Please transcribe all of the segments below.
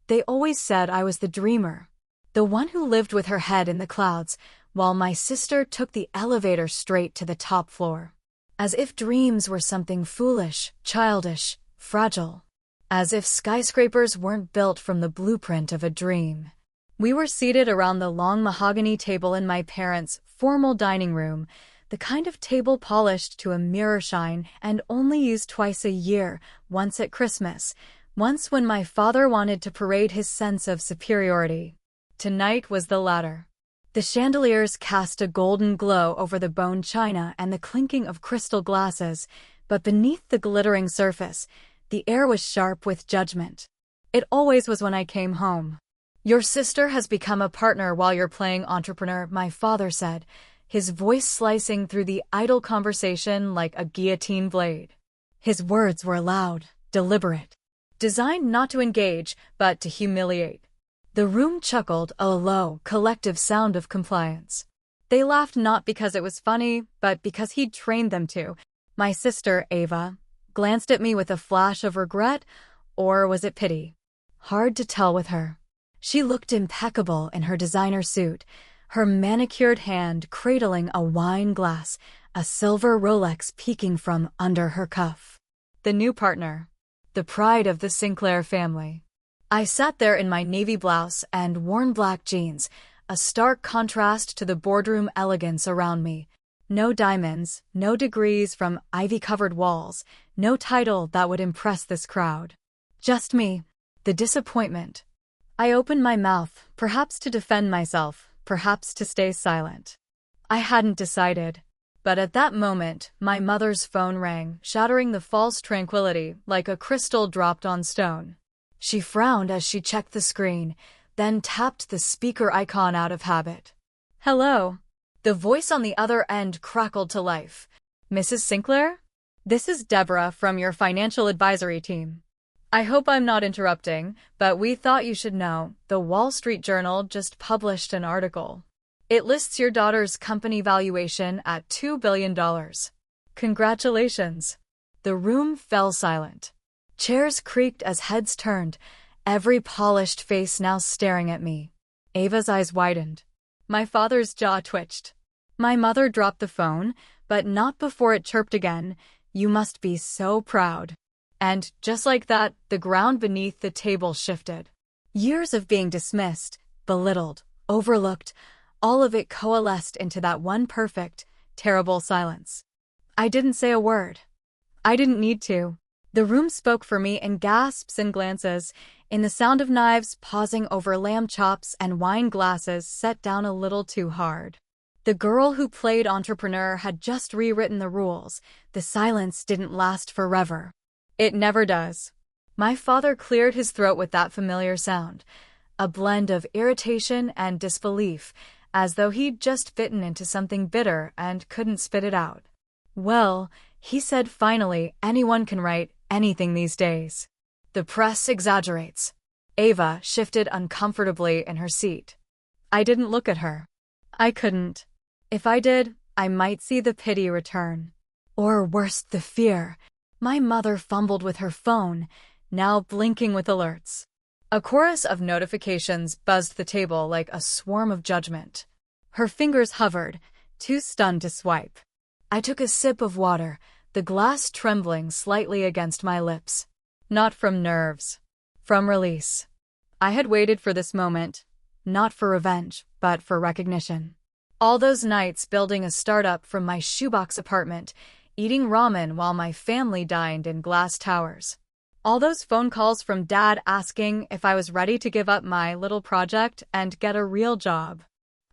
They always said I was the dreamer, the one who lived with her head in the clouds, while my sister took the elevator straight to the top floor. As if dreams were something foolish, childish, fragile. As if skyscrapers weren't built from the blueprint of a dream. We were seated around the long mahogany table in my parents' formal dining room, the kind of table polished to a mirror shine and only used twice a year, once at Christmas, once when my father wanted to parade his sense of superiority. Tonight was the latter. The chandeliers cast a golden glow over the bone china and the clinking of crystal glasses, but beneath the glittering surface, the air was sharp with judgment. It always was when I came home. "Your sister has become a partner while you're playing entrepreneur," my father said, his voice slicing through the idle conversation like a guillotine blade. His words were loud, deliberate, designed not to engage, but to humiliate. The room chuckled, a low, collective sound of compliance. They laughed not because it was funny, but because he'd trained them to. My sister, Ava, glanced at me with a flash of regret, or was it pity? Hard to tell with her. She looked impeccable in her designer suit, her manicured hand cradling a wine glass, a silver Rolex peeking from under her cuff. The new partner. The pride of the Sinclair family. I sat there in my navy blouse and worn black jeans, a stark contrast to the boardroom elegance around me. No diamonds, no degrees from ivy-covered walls, no title that would impress this crowd. Just me, the disappointment. I opened my mouth, perhaps to defend myself, perhaps to stay silent. I hadn't decided. But at that moment, my mother's phone rang, shattering the false tranquility like a crystal dropped on stone. She frowned as she checked the screen, then tapped the speaker icon out of habit. "Hello." The voice on the other end crackled to life. "Mrs. Sinclair? This is Deborah from your financial advisory team. I hope I'm not interrupting, but we thought you should know, the Wall Street Journal just published an article. It lists your daughter's company valuation at $2 billion. Congratulations." The room fell silent. Chairs creaked as heads turned, every polished face now staring at me. Ava's eyes widened. My father's jaw twitched. My mother dropped the phone, but not before it chirped again. "You must be so proud." And, just like that, the ground beneath the table shifted. Years of being dismissed, belittled, overlooked, all of it coalesced into that one perfect, terrible silence. I didn't say a word. I didn't need to. The room spoke for me in gasps and glances, in the sound of knives pausing over lamb chops and wine glasses set down a little too hard. The girl who played entrepreneur had just rewritten the rules. The silence didn't last forever. It never does. My father cleared his throat with that familiar sound, a blend of irritation and disbelief, as though he'd just bitten into something bitter and couldn't spit it out. "Well," he said finally, "anyone can write anything these days. The press exaggerates." Ava shifted uncomfortably in her seat. I didn't look at her. I couldn't. If I did, I might see the pity return. Or worse, the fear. My mother fumbled with her phone, now blinking with alerts. A chorus of notifications buzzed the table like a swarm of judgment. Her fingers hovered, too stunned to swipe. I took a sip of water, the glass trembling slightly against my lips. Not from nerves. From release. I had waited for this moment, not for revenge, but for recognition. All those nights building a startup from my shoebox apartment, eating ramen while my family dined in glass towers. All those phone calls from Dad asking if I was ready to give up my little project and get a real job.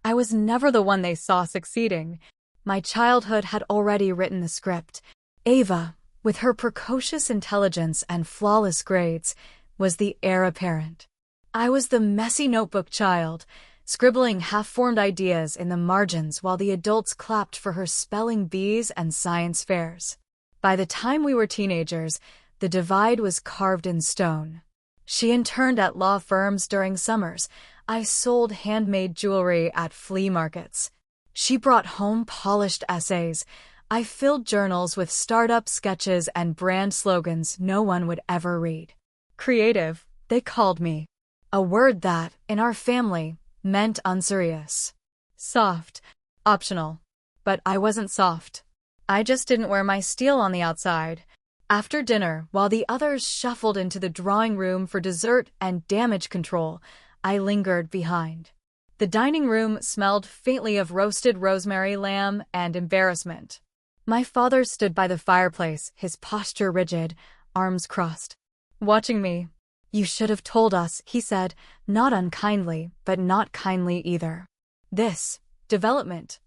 I was never the one they saw succeeding. My childhood had already written the script. Ava, with her precocious intelligence and flawless grades, was the heir apparent. I was the messy notebook child, scribbling half-formed ideas in the margins while the adults clapped for her spelling bees and science fairs. By the time we were teenagers, the divide was carved in stone. She interned at law firms during summers. I sold handmade jewelry at flea markets. She brought home polished essays. I filled journals with startup sketches and brand slogans no one would ever read. Creative, they called me. A word that, in our family, meant unserious. Soft. Optional. But I wasn't soft. I just didn't wear my steel on the outside. After dinner, while the others shuffled into the drawing room for dessert and damage control, I lingered behind. The dining room smelled faintly of roasted rosemary lamb and embarrassment. My father stood by the fireplace, his posture rigid, arms crossed, watching me. "You should have told us," he said, not unkindly, but not kindly either. "This development."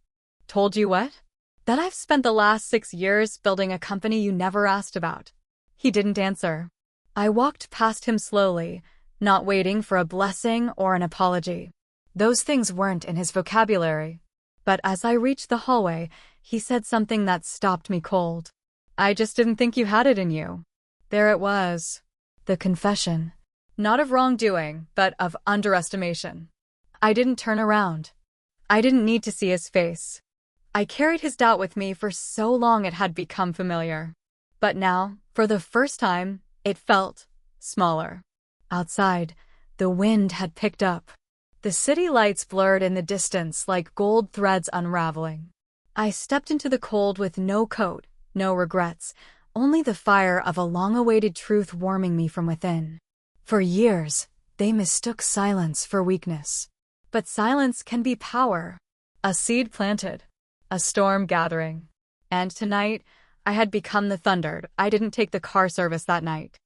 "Told you what?" "That I've spent the last 6 years building a company you never asked about." He didn't answer. I walked past him slowly, not waiting for a blessing or an apology. Those things weren't in his vocabulary. But as I reached the hallway, he said something that stopped me cold. "I just didn't think you had it in you." There it was. The confession. Not of wrongdoing, but of underestimation. I didn't turn around. I didn't need to see his face. I carried his doubt with me for so long it had become familiar. But now, for the first time, it felt smaller. Outside, the wind had picked up. The city lights blurred in the distance like gold threads unraveling. I stepped into the cold with no coat, no regrets, only the fire of a long-awaited truth warming me from within. For years, they mistook silence for weakness. But silence can be power. A seed planted. A storm gathering. And tonight, I had become the thunder. I didn't take the car service that night.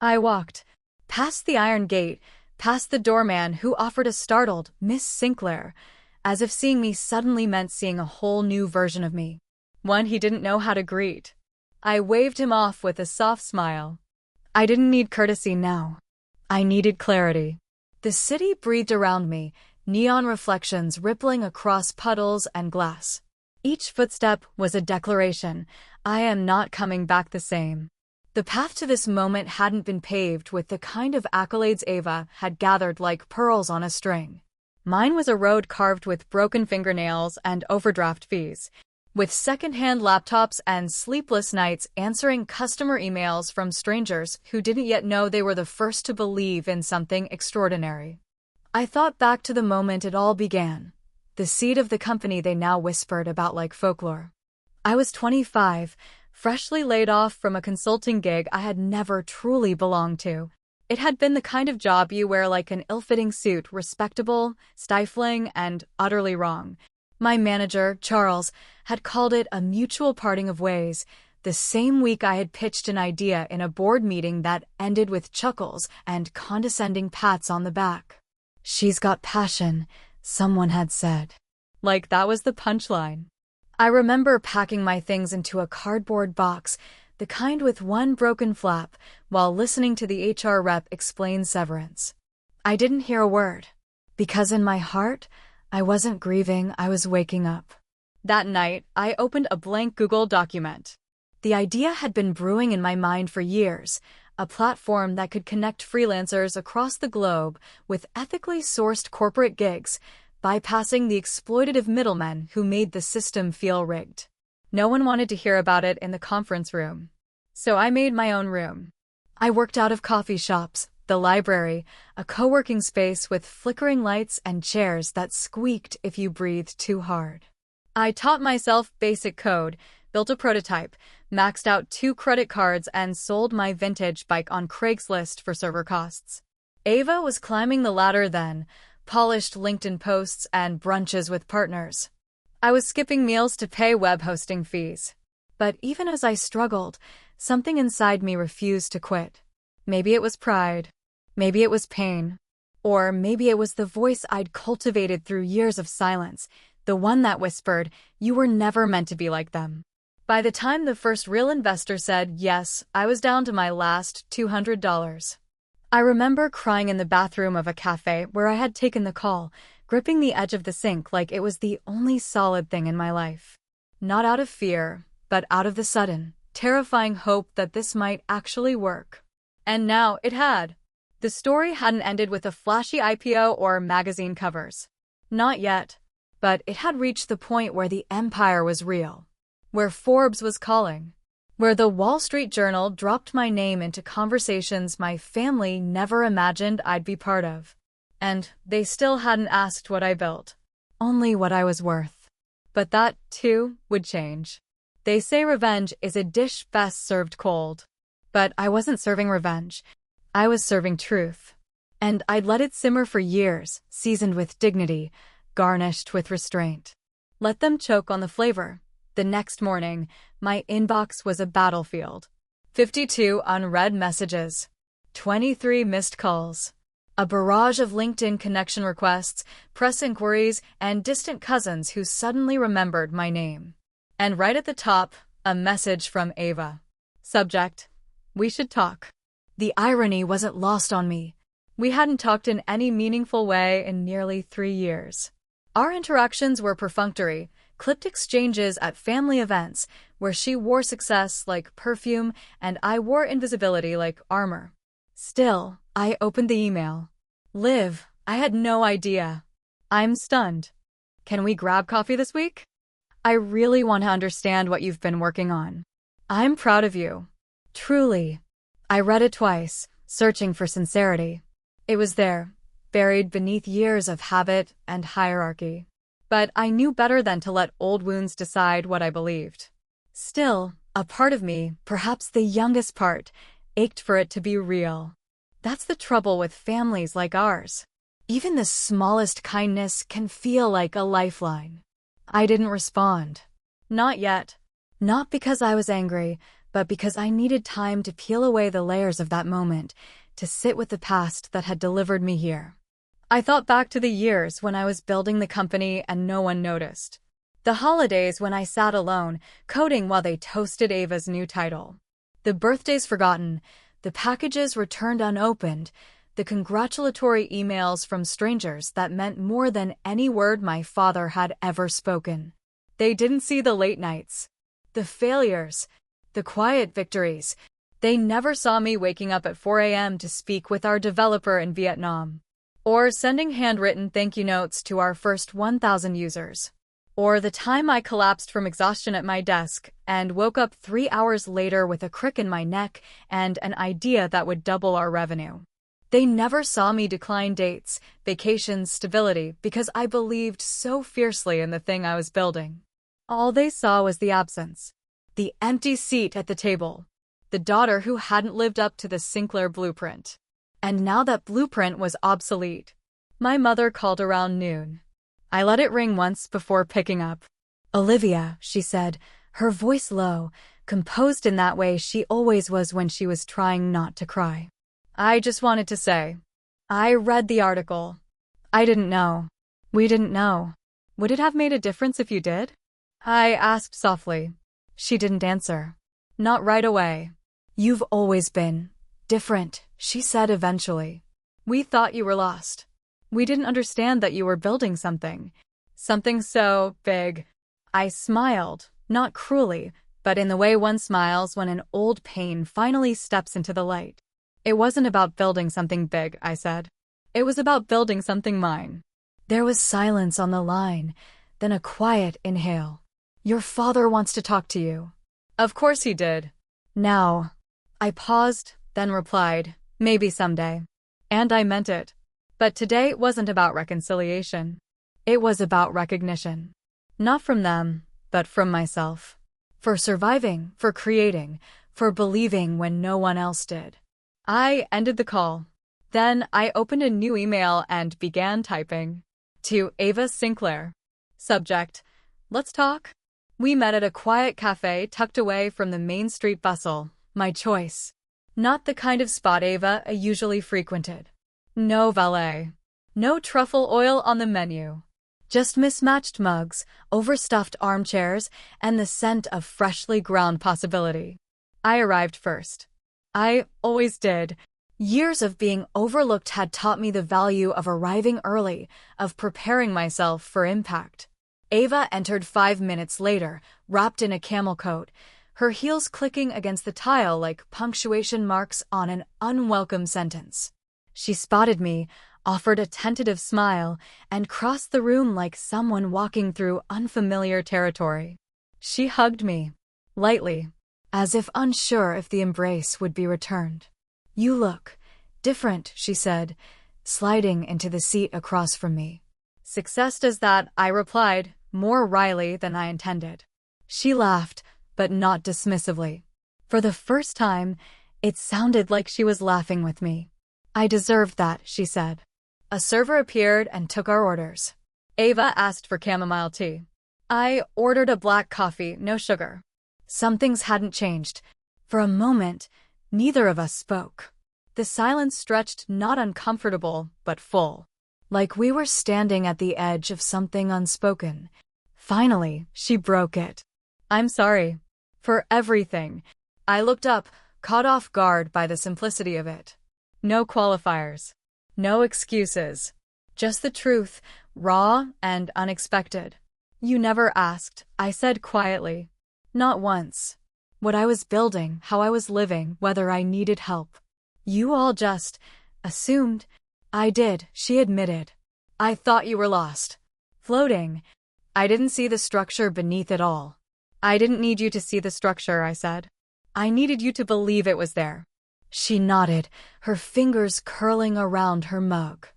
I walked past the iron gate, past the doorman who offered a startled "Miss Sinclair," as if seeing me suddenly meant seeing a whole new version of me. One he didn't know how to greet. I waved him off with a soft smile. I didn't need courtesy now. I needed clarity. The city breathed around me, neon reflections rippling across puddles and glass. Each footstep was a declaration. I am not coming back the same. The path to this moment hadn't been paved with the kind of accolades Ava had gathered like pearls on a string. Mine was a road carved with broken fingernails and overdraft fees, with second-hand laptops and sleepless nights answering customer emails from strangers who didn't yet know they were the first to believe in something extraordinary. I thought back to the moment it all began, the seed of the company they now whispered about like folklore. I was 25, freshly laid off from a consulting gig I had never truly belonged to. It had been the kind of job you wear like an ill-fitting suit, respectable, stifling, and utterly wrong. My manager, Charles, had called it a mutual parting of ways, the same week I had pitched an idea in a board meeting that ended with chuckles and condescending pats on the back. "She's got passion," someone had said. Like that was the punchline. I remember packing my things into a cardboard box, the kind with one broken flap, while listening to the HR rep explain severance. I didn't hear a word, because in my heart, I wasn't grieving, I was waking up. That night, I opened a blank Google document. The idea had been brewing in my mind for years, a platform that could connect freelancers across the globe with ethically sourced corporate gigs, bypassing the exploitative middlemen who made the system feel rigged. No one wanted to hear about it in the conference room. So I made my own room. I worked out of coffee shops, the library, a co-working space with flickering lights and chairs that squeaked if you breathed too hard. I taught myself basic code, built a prototype, maxed out 2 credit cards, and sold my vintage bike on Craigslist for server costs. Ava was climbing the ladder then, polished LinkedIn posts and brunches with partners. I was skipping meals to pay web hosting fees. But even as I struggled, something inside me refused to quit. Maybe it was pride. Maybe it was pain. Or maybe it was the voice I'd cultivated through years of silence, the one that whispered, "You were never meant to be like them." By the time the first real investor said yes, I was down to my last $200. I remember crying in the bathroom of a cafe where I had taken the call, gripping the edge of the sink like it was the only solid thing in my life. Not out of fear, but out of the sudden, terrifying hope that this might actually work. And now it had. The story hadn't ended with a flashy IPO or magazine covers. Not yet. But it had reached the point where the empire was real. Where Forbes was calling. Where the Wall Street Journal dropped my name into conversations my family never imagined I'd be part of. And they still hadn't asked what I built, only what I was worth. But that, too, would change. They say revenge is a dish best served cold. But I wasn't serving revenge. I was serving truth. And I'd let it simmer for years, seasoned with dignity, garnished with restraint. Let them choke on the flavor. The next morning, my inbox was a battlefield. 52 unread messages. 23 missed calls. A barrage of LinkedIn connection requests, press inquiries, and distant cousins who suddenly remembered my name. And right at the top, a message from Ava. Subject: we should talk. The irony wasn't lost on me. We hadn't talked in any meaningful way in nearly 3 years. Our interactions were perfunctory, clipped exchanges at family events where she wore success like perfume and I wore invisibility like armor. Still, I opened the email. Liv, I had no idea. I'm stunned. Can we grab coffee this week? I really want to understand what you've been working on. I'm proud of you. Truly. I read it twice, searching for sincerity. It was there, buried beneath years of habit and hierarchy. But I knew better than to let old wounds decide what I believed. Still, a part of me, perhaps the youngest part, ached for it to be real. That's the trouble with families like ours. Even the smallest kindness can feel like a lifeline. I didn't respond. Not yet. Not because I was angry, but because I needed time to peel away the layers of that moment, to sit with the past that had delivered me here. I thought back to the years when I was building the company and no one noticed. The holidays when I sat alone, coding while they toasted Ava's new title. The birthdays forgotten, the packages returned unopened, the congratulatory emails from strangers that meant more than any word my father had ever spoken. They didn't see the late nights, the failures, the quiet victories. They never saw me waking up at 4 a.m. to speak with our developer in Vietnam, or sending handwritten thank you notes to our first 1,000 users, or the time I collapsed from exhaustion at my desk and woke up 3 hours later with a crick in my neck and an idea that would double our revenue. They never saw me decline dates, vacations, stability, because I believed so fiercely in the thing I was building. All they saw was the absence, the empty seat at the table, the daughter who hadn't lived up to the Sinclair blueprint. And now that blueprint was obsolete. My mother called around noon. I let it ring once before picking up. Olivia, she said, her voice low, composed in that way she always was when she was trying not to cry. I just wanted to say, I read the article. I didn't know. We didn't know. Would it have made a difference if you did? I asked softly. She didn't answer. Not right away. You've always been different, she said eventually. We thought you were lost. We didn't understand that you were building something. Something so big. I smiled, not cruelly, but in the way one smiles when an old pain finally steps into the light. It wasn't about building something big, I said. It was about building something mine. There was silence on the line, then a quiet inhale. Your father wants to talk to you. Of course he did. Now. I paused, then replied, maybe someday. And I meant it. But today wasn't about reconciliation. It was about recognition. Not from them, but from myself. For surviving, for creating, for believing when no one else did. I ended the call. Then I opened a new email and began typing. To Ava Sinclair. Subject: let's talk. We met at a quiet cafe tucked away from the Main Street bustle. My choice. Not the kind of spot Ava usually frequented. No valet. No truffle oil on the menu. Just mismatched mugs, overstuffed armchairs, and the scent of freshly ground possibility. I arrived first. I always did. Years of being overlooked had taught me the value of arriving early, of preparing myself for impact. Ava entered 5 minutes later, wrapped in a camel coat, her heels clicking against the tile like punctuation marks on an unwelcome sentence. She spotted me, offered a tentative smile, and crossed the room like someone walking through unfamiliar territory. She hugged me, lightly, as if unsure if the embrace would be returned. You look different, she said, sliding into the seat across from me. Success does that, I replied, more wryly than I intended. She laughed, but not dismissively. For the first time, it sounded like she was laughing with me. I deserved that, she said. A server appeared and took our orders. Ava asked for chamomile tea. I ordered a black coffee, no sugar. Some things hadn't changed. For a moment, neither of us spoke. The silence stretched, not uncomfortable, but full. Like we were standing at the edge of something unspoken. Finally, she broke it. I'm sorry. For everything. I looked up, caught off guard by the simplicity of it. No qualifiers. No excuses. Just the truth, raw and unexpected. You never asked, I said quietly. Not once. What I was building, how I was living, whether I needed help. You all just assumed. I did, she admitted. I thought you were lost. Floating. I didn't see the structure beneath it all. I didn't need you to see the structure, I said. I needed you to believe it was there. She nodded, her fingers curling around her mug.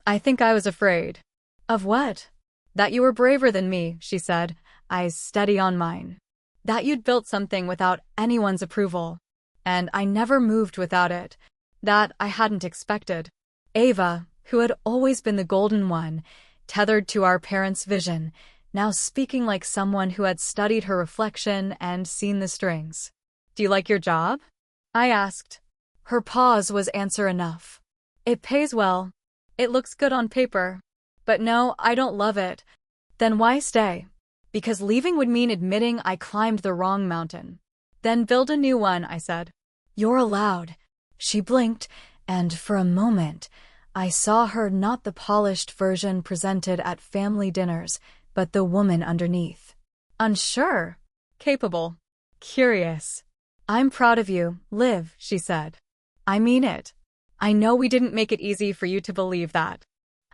I think I was afraid. Of what? That you were braver than me, she said, eyes steady on mine. That you'd built something without anyone's approval. And I never moved without it. That I hadn't expected. Ava, who had always been the golden one, tethered to our parents' vision, now speaking like someone who had studied her reflection and seen the strings. Do you like your job? I asked. Her pause was answer enough. It pays well. It looks good on paper. But no, I don't love it. Then why stay? Because leaving would mean admitting I climbed the wrong mountain. Then build a new one, I said. You're allowed. She blinked, and for a moment, I saw her not the polished version presented at family dinners, but the woman underneath. Unsure. Capable. Curious. I'm proud of you, Liv, she said. I mean it. I know we didn't make it easy for you to believe that.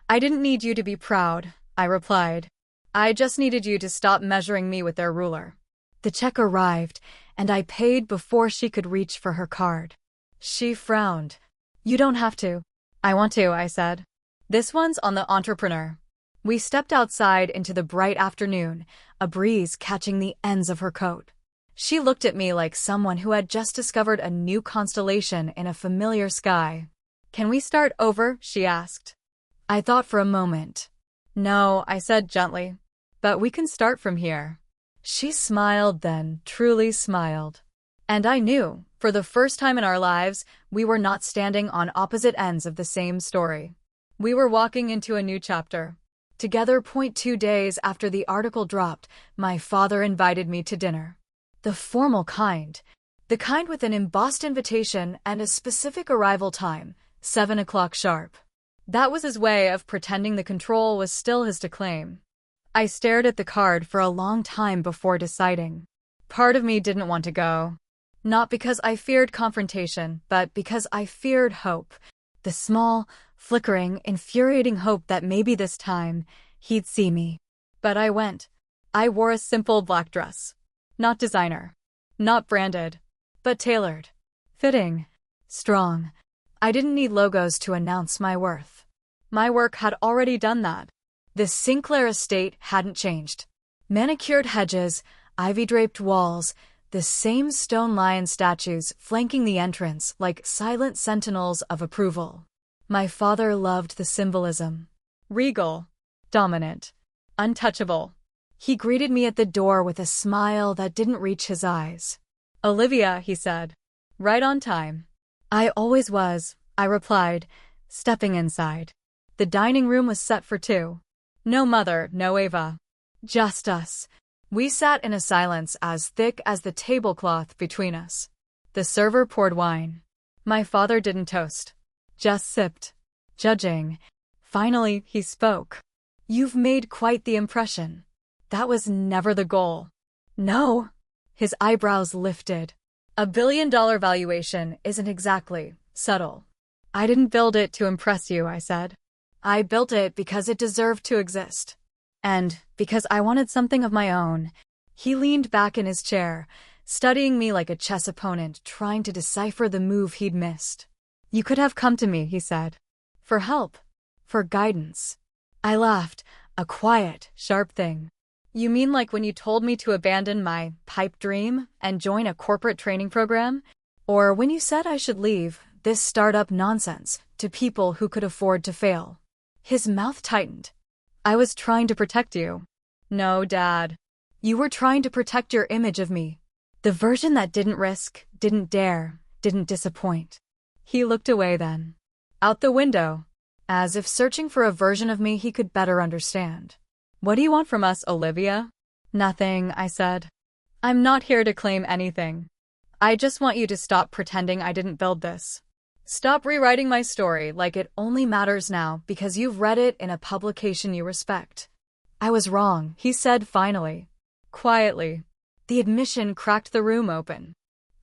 I didn't need you to be proud, I replied. I just needed you to stop measuring me with their ruler. The check arrived, and I paid before she could reach for her card. She frowned. You don't have to. I want to, I said. This one's on the entrepreneur. We stepped outside into the bright afternoon, a breeze catching the ends of her coat. She looked at me like someone who had just discovered a new constellation in a familiar sky. Can we start over? She asked. I thought for a moment. No, I said gently. But we can start from here. She smiled then, truly smiled. And I knew, for the first time in our lives, we were not standing on opposite ends of the same story. We were walking into a new chapter. Together, 2 days after the article dropped, my father invited me to dinner. The formal kind. The kind with an embossed invitation and a specific arrival time, 7 o'clock sharp. That was his way of pretending the control was still his to claim. I stared at the card for a long time before deciding. Part of me didn't want to go. Not because I feared confrontation, but because I feared hope. The small, flickering, infuriating hope that maybe this time, he'd see me. But I went. I wore a simple black dress. Not designer. Not branded. But tailored. Fitting. Strong. I didn't need logos to announce my worth. My work had already done that. The Sinclair estate hadn't changed. Manicured hedges, ivy-draped walls, the same stone lion statues flanking the entrance like silent sentinels of approval. My father loved the symbolism. Regal. Dominant. Untouchable. He greeted me at the door with a smile that didn't reach his eyes. Olivia, he said. Right on time. I always was, I replied, stepping inside. The dining room was set for 2. No mother, no Ava. Just us. We sat in a silence as thick as the tablecloth between us. The server poured wine. My father didn't toast. Just sipped. Judging. Finally, he spoke. You've made quite the impression. That was never the goal. No. His eyebrows lifted. $1 billion valuation isn't exactly subtle. I didn't build it to impress you, I said. I built it because it deserved to exist. And because I wanted something of my own. He leaned back in his chair, studying me like a chess opponent trying to decipher the move he'd missed. You could have come to me, he said. For help. For guidance. I laughed, a quiet, sharp thing. You mean like when you told me to abandon my pipe dream and join a corporate training program? Or when you said I should leave this startup nonsense to people who could afford to fail? His mouth tightened. I was trying to protect you. No, Dad. You were trying to protect your image of me. The version that didn't risk, didn't dare, didn't disappoint. He looked away then. Out the window. As if searching for a version of me he could better understand. What do you want from us, Olivia? Nothing, I said. I'm not here to claim anything. I just want you to stop pretending I didn't build this. Stop rewriting my story like it only matters now because you've read it in a publication you respect. I was wrong, he said finally. Quietly. The admission cracked the room open.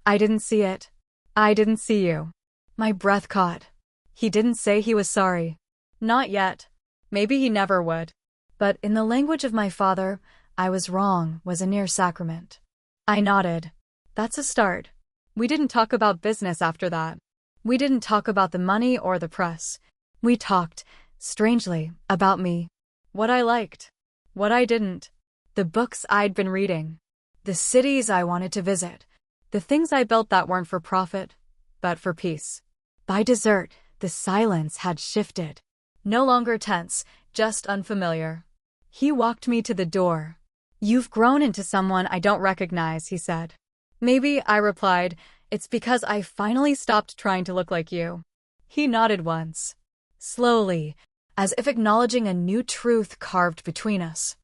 I didn't see it. I didn't see you. My breath caught. He didn't say he was sorry. Not yet. Maybe he never would. But in the language of my father, I was wrong was a near sacrament. I nodded. That's a start. We didn't talk about business after that. We didn't talk about the money or the press. We talked, strangely, about me. What I liked. What I didn't. The books I'd been reading. The cities I wanted to visit. The things I built that weren't for profit, but for peace. By dessert, the silence had shifted. No longer tense, just unfamiliar. He walked me to the door. You've grown into someone I don't recognize, he said. Maybe, I replied, it's because I finally stopped trying to look like you. He nodded once. Slowly, as if acknowledging a new truth carved between us.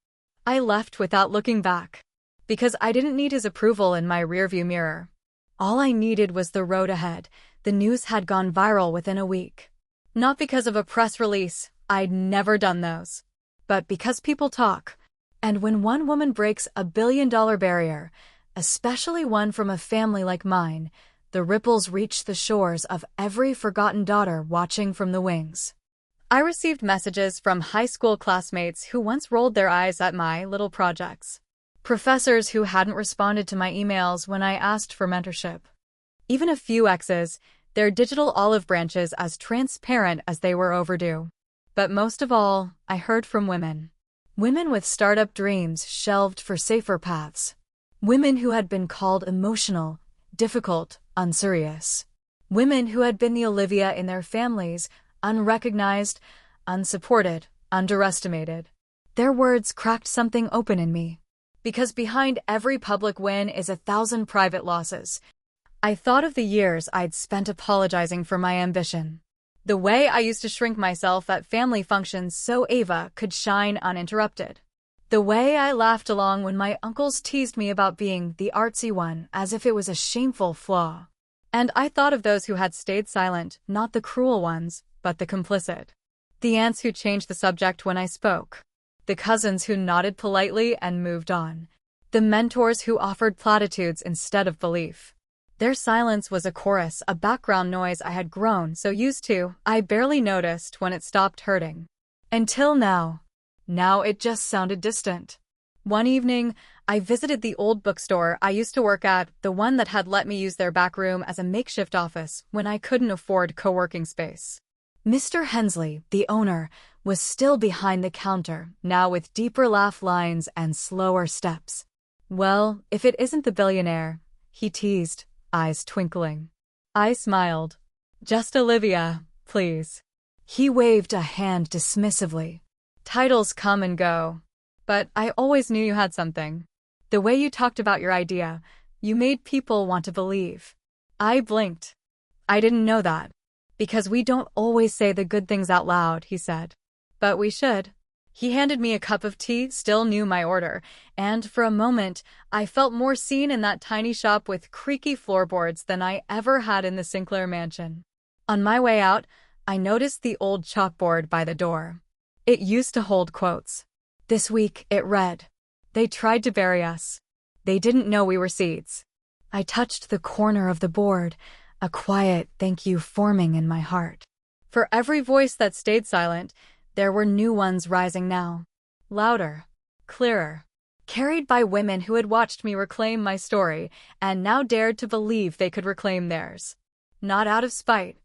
I left without looking back. Because I didn't need his approval in my rearview mirror. All I needed was the road ahead. The news had gone viral within a week. Not because of a press release, I'd never done those. But because people talk. And when one woman breaks a billion-dollar barrier, especially one from a family like mine, the ripples reach the shores of every forgotten daughter watching from the wings. I received messages from high school classmates who once rolled their eyes at my little projects. Professors who hadn't responded to my emails when I asked for mentorship. Even a few exes, their digital olive branches as transparent as they were overdue. But most of all, I heard from women. Women with startup dreams shelved for safer paths. Women who had been called emotional, difficult, unserious. Women who had been the Olivia in their families, unrecognized, unsupported, underestimated. Their words cracked something open in me. Because behind every public win is 1,000 private losses. I thought of the years I'd spent apologizing for my ambition. The way I used to shrink myself at family functions so Ava could shine uninterrupted. The way I laughed along when my uncles teased me about being the artsy one as if it was a shameful flaw. And I thought of those who had stayed silent, not the cruel ones, but the complicit. The aunts who changed the subject when I spoke. The cousins who nodded politely and moved on. The mentors who offered platitudes instead of belief. Their silence was a chorus, a background noise I had grown so used to, I barely noticed when it stopped hurting. Until now. Now it just sounded distant. One evening, I visited the old bookstore I used to work at, the one that had let me use their back room as a makeshift office when I couldn't afford co-working space. Mr. Hensley, the owner, was still behind the counter, now with deeper laugh lines and slower steps. Well, if it isn't the billionaire, he teased, eyes twinkling. I smiled. Just Olivia, please. He waved a hand dismissively. Titles come and go. But I always knew you had something. The way you talked about your idea, you made people want to believe. I blinked. I didn't know that. Because we don't always say the good things out loud, he said. But we should. He handed me a cup of tea, still knew my order, and for a moment, I felt more seen in that tiny shop with creaky floorboards than I ever had in the Sinclair mansion. On my way out, I noticed the old chalkboard by the door. It used to hold quotes. This week, it read, "They tried to bury us. They didn't know we were seeds." I touched the corner of the board, a quiet thank you forming in my heart. For every voice that stayed silent, there were new ones rising now. Louder, clearer, carried by women who had watched me reclaim my story and now dared to believe they could reclaim theirs. Not out of spite,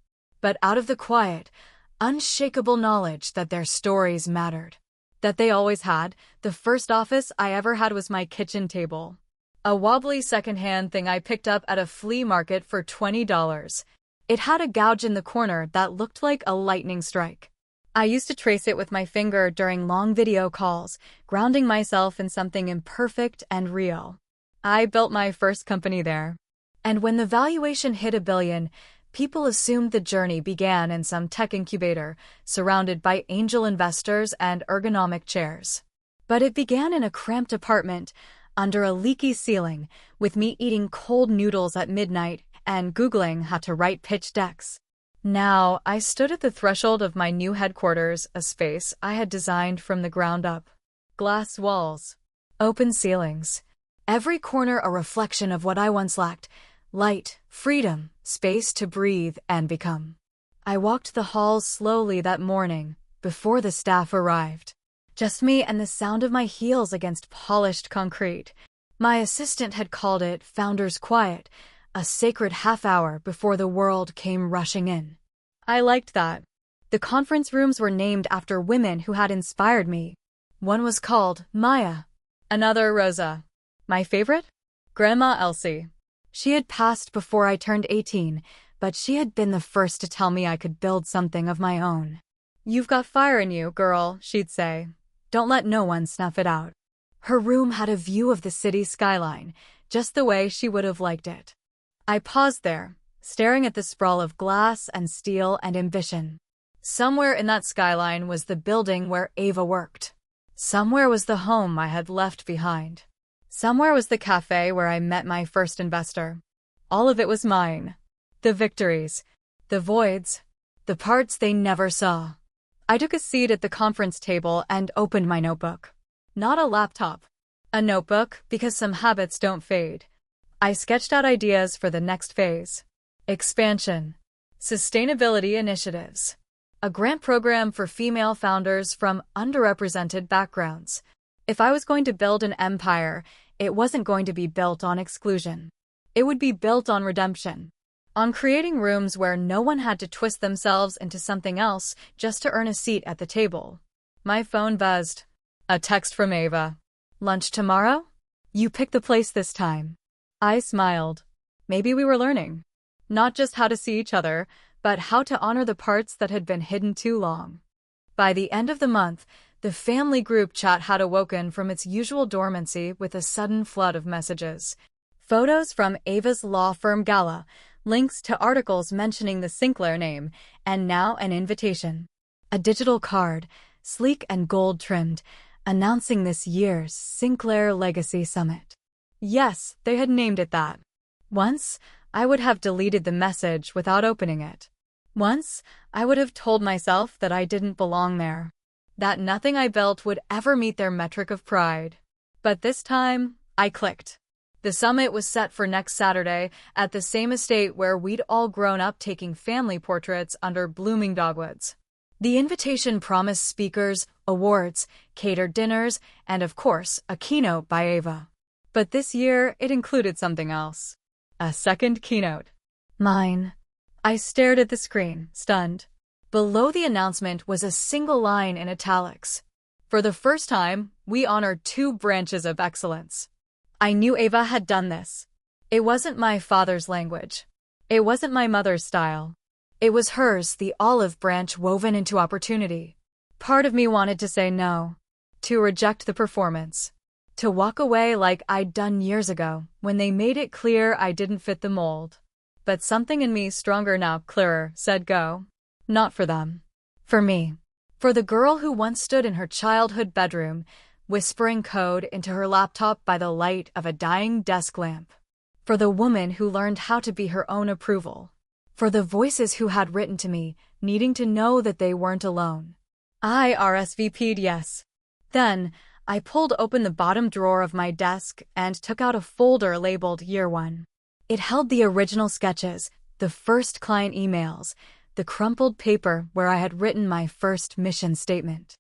but out of the quiet, unshakable knowledge that their stories mattered. That they always had. The first office I ever had was my kitchen table. A wobbly secondhand thing I picked up at a flea market for $20. It had a gouge in the corner that looked like a lightning strike. I used to trace it with my finger during long video calls, grounding myself in something imperfect and real. I built my first company there. And when the valuation hit $1 billion, people assumed the journey began in some tech incubator, surrounded by angel investors and ergonomic chairs. But it began in a cramped apartment, under a leaky ceiling, with me eating cold noodles at midnight and Googling how to write pitch decks. Now, I stood at the threshold of my new headquarters, a space I had designed from the ground up. Glass walls, open ceilings, every corner a reflection of what I once lacked: light, freedom, space to breathe and become. I walked the halls slowly that morning, before the staff arrived. Just me and the sound of my heels against polished concrete. My assistant had called it Founder's Quiet, a sacred half-hour before the world came rushing in. I liked that. The conference rooms were named after women who had inspired me. One was called Maya, another Rosa. My favorite? Grandma Elsie. She had passed before I turned 18, but she had been the first to tell me I could build something of my own. "You've got fire in you, girl," she'd say. "Don't let no one snuff it out." Her room had a view of the city skyline, just the way she would have liked it. I paused there, staring at the sprawl of glass and steel and ambition. Somewhere in that skyline was the building where Ava worked. Somewhere was the home I had left behind. Somewhere was the cafe where I met my first investor. All of it was mine. The victories, the voids, the parts they never saw. I took a seat at the conference table and opened my notebook. Not a laptop. A notebook, because some habits don't fade. I sketched out ideas for the next phase. Expansion. Sustainability initiatives. A grant program for female founders from underrepresented backgrounds. If I was going to build an empire, it wasn't going to be built on exclusion. It would be built on redemption. On creating rooms where no one had to twist themselves into something else just to earn a seat at the table. My phone buzzed. A text from Ava. "Lunch tomorrow? You pick the place this time." I smiled. Maybe we were learning. Not just how to see each other, but how to honor the parts that had been hidden too long. By the end of the month, the family group chat had awoken from its usual dormancy with a sudden flood of messages. Photos from Ava's law firm gala, links to articles mentioning the Sinclair name, and now an invitation. A digital card, sleek and gold-trimmed, announcing this year's Sinclair Legacy Summit. Yes, they had named it that. Once, I would have deleted the message without opening it. Once, I would have told myself that I didn't belong there, that nothing I built would ever meet their metric of pride. But this time, I clicked. The summit was set for next Saturday at the same estate where we'd all grown up taking family portraits under blooming dogwoods. The invitation promised speakers, awards, catered dinners, and of course, a keynote by Ava. But this year, it included something else. A second keynote. Mine. I stared at the screen, stunned. Below the announcement was a single line in italics. For the first time, we honored 2 branches of excellence. I knew Ava had done this. It wasn't my father's language. It wasn't my mother's style. It was hers, the olive branch woven into opportunity. Part of me wanted to say no, to reject the performance, to walk away like I'd done years ago when they made it clear I didn't fit the mold. But something in me, stronger now, clearer, said go. Not for them. For me. For the girl who once stood in her childhood bedroom, whispering code into her laptop by the light of a dying desk lamp. For the woman who learned how to be her own approval. For the voices who had written to me, needing to know that they weren't alone. I RSVP'd yes. Then, I pulled open the bottom drawer of my desk and took out a folder labeled Year 1. It held the original sketches, the first client emails, the crumpled paper where I had written my first mission statement.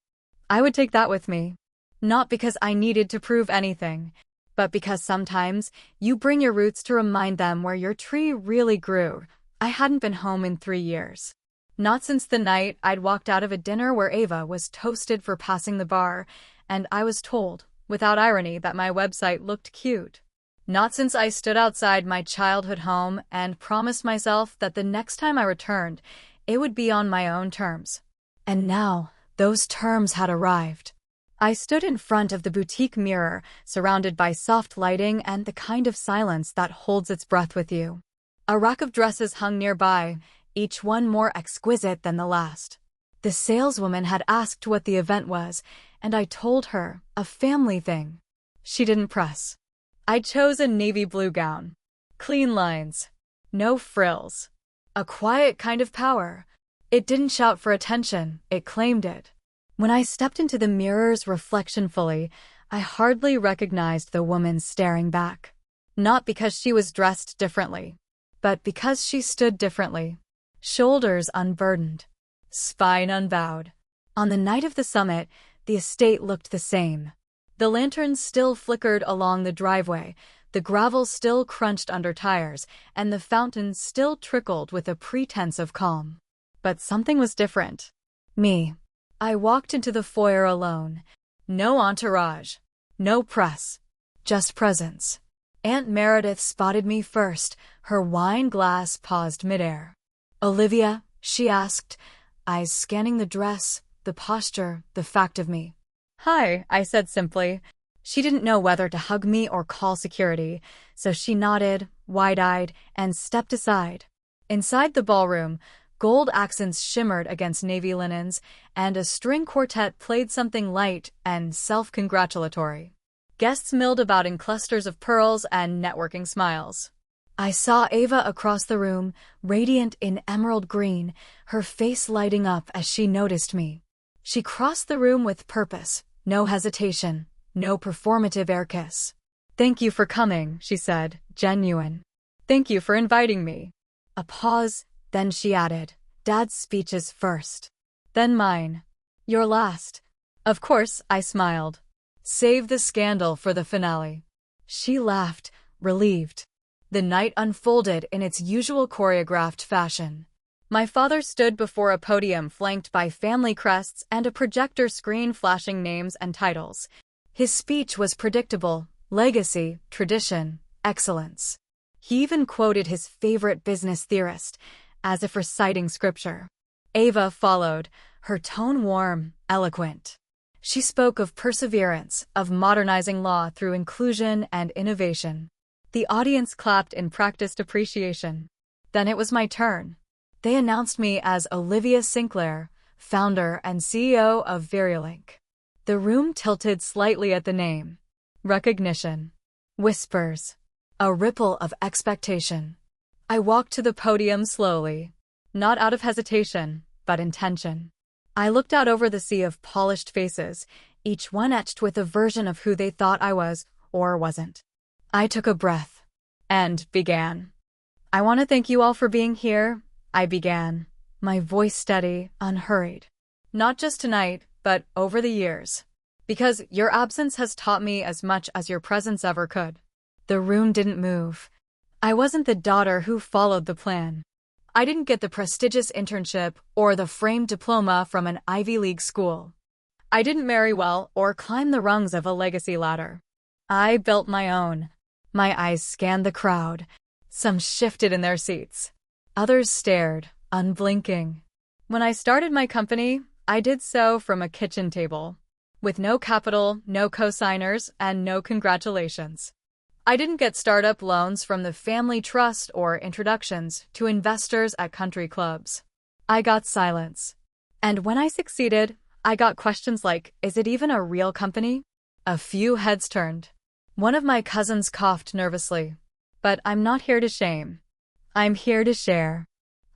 I would take that with me. Not because I needed to prove anything, but because sometimes you bring your roots to remind them where your tree really grew. I hadn't been home in 3 years. Not since the night I'd walked out of a dinner where Ava was toasted for passing the bar, and I was told, without irony, that my website looked cute. Not since I stood outside my childhood home and promised myself that the next time I returned, it would be on my own terms. And now, those terms had arrived. I stood in front of the boutique mirror, surrounded by soft lighting and the kind of silence that holds its breath with you. A rack of dresses hung nearby, each one more exquisite than the last. The saleswoman had asked what the event was, and I told her, a family thing. She didn't press. I chose a navy blue gown. Clean lines. No frills. A quiet kind of power. It didn't shout for attention, it claimed it. When I stepped into the mirror's reflection fully, I hardly recognized the woman staring back. Not because she was dressed differently, but because she stood differently. Shoulders unburdened. Spine unbowed. On the night of the summit, the estate looked the same. The lanterns still flickered along the driveway, the gravel still crunched under tires, and the fountain still trickled with a pretense of calm. But something was different. Me. I walked into the foyer alone. No entourage. No press. Just presence. Aunt Meredith spotted me first, her wine glass paused midair. "Olivia?" she asked, eyes scanning the dress, the posture, the fact of me. "Hi," I said simply. She didn't know whether to hug me or call security, so she nodded, wide-eyed, and stepped aside. Inside the ballroom, gold accents shimmered against navy linens, and a string quartet played something light and self-congratulatory. Guests milled about in clusters of pearls and networking smiles. I saw Ava across the room, radiant in emerald green, her face lighting up as she noticed me. She crossed the room with purpose, no hesitation, no performative air kiss. "Thank you for coming," she said, genuine. "Thank you for inviting me." A pause. Then she added, "Dad's speech is first. Then mine. You're last." Of course, I smiled. Save the scandal for the finale. She laughed, relieved. The night unfolded in its usual choreographed fashion. My father stood before a podium flanked by family crests and a projector screen flashing names and titles. His speech was predictable: legacy, tradition, excellence. He even quoted his favorite business theorist, as if reciting scripture. Ava followed, her tone warm, eloquent. She spoke of perseverance, of modernizing law through inclusion and innovation. The audience clapped in practiced appreciation. Then it was my turn. They announced me as Olivia Sinclair, founder and CEO of Virulink. The room tilted slightly at the name. Recognition. Whispers. A ripple of expectation. I walked to the podium slowly, not out of hesitation, but intention. I looked out over the sea of polished faces, each one etched with a version of who they thought I was or wasn't. I took a breath and began. "I want to thank you all for being here," I began, my voice steady, unhurried. "Not just tonight, but over the years. Because your absence has taught me as much as your presence ever could." The room didn't move. I wasn't the daughter who followed the plan. I didn't get the prestigious internship or the framed diploma from an Ivy League school. I didn't marry well or climb the rungs of a legacy ladder. I built my own. My eyes scanned the crowd. Some shifted in their seats. Others stared, unblinking. When I started my company, I did so from a kitchen table, with no capital, no co-signers, and no congratulations. I didn't get startup loans from the family trust or introductions to investors at country clubs. I got silence. And when I succeeded, I got questions like, "Is it even a real company?" A few heads turned. One of my cousins coughed nervously. "But I'm not here to shame. I'm here to share."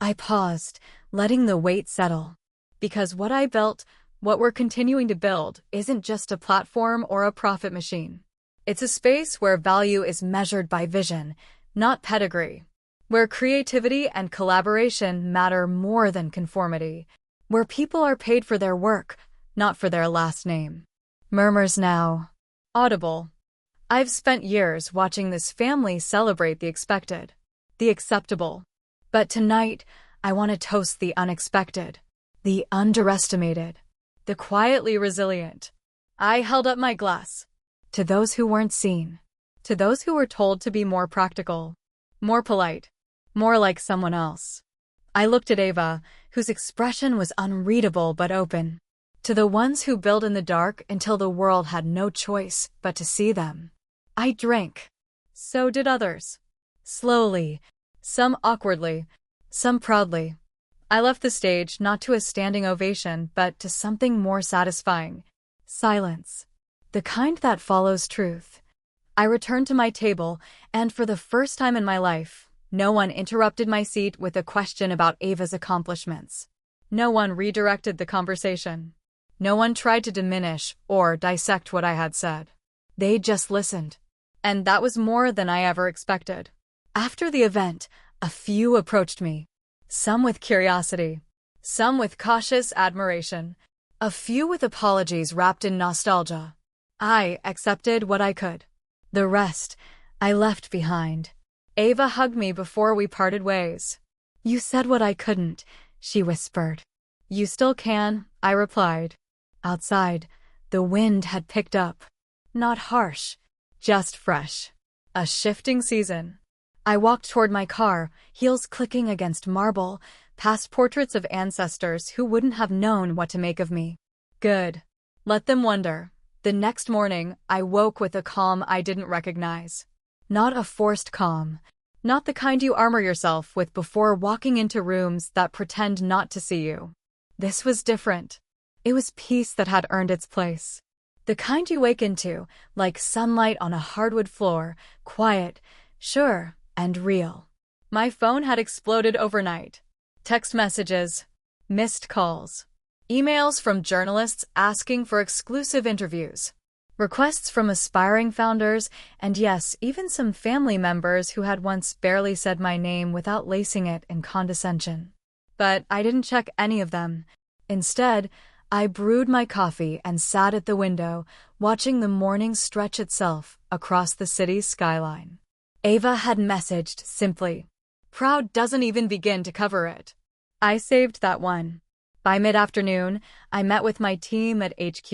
I paused, letting the weight settle. Because what I built, what we're continuing to build, isn't just a platform or a profit machine. It's a space where value is measured by vision, not pedigree. Where creativity and collaboration matter more than conformity. Where people are paid for their work, not for their last name. Murmurs now. Audible. I've spent years watching this family celebrate the expected. The acceptable. But tonight, I want to toast the unexpected, the underestimated, the quietly resilient. I held up my glass. To those who weren't seen. To those who were told to be more practical, more polite, more like someone else. I looked at Ava, whose expression was unreadable but open. To the ones who build in the dark until the world had no choice but to see them. I drank. So did others. Slowly, some awkwardly, some proudly. I left the stage not to a standing ovation but to something more satisfying. Silence. The kind that follows truth. I returned to my table, and for the first time in my life, no one interrupted my seat with a question about Ava's accomplishments. No one redirected the conversation. No one tried to diminish or dissect what I had said. They just listened. And that was more than I ever expected. After the event, a few approached me. Some with curiosity. Some with cautious admiration. A few with apologies wrapped in nostalgia. I accepted what I could. The rest, I left behind. Ava hugged me before we parted ways. You said what I couldn't, she whispered. You still can, I replied. Outside, the wind had picked up. Not harsh, just fresh. A shifting season. I walked toward my car, heels clicking against marble, past portraits of ancestors who wouldn't have known what to make of me. Good. Let them wonder. The next morning, I woke with a calm I didn't recognize. Not a forced calm. Not the kind you armor yourself with before walking into rooms that pretend not to see you. This was different. It was peace that had earned its place. The kind you wake into, like sunlight on a hardwood floor, quiet, sure, and real. My phone had exploded overnight. Text messages, missed calls, emails from journalists asking for exclusive interviews, requests from aspiring founders, and yes, even some family members who had once barely said my name without lacing it in condescension. But I didn't check any of them. Instead, I brewed my coffee and sat at the window, watching the morning stretch itself across the city's skyline. Ava had messaged simply. Proud doesn't even begin to cover it. I saved that one. By mid-afternoon, I met with my team at HQ.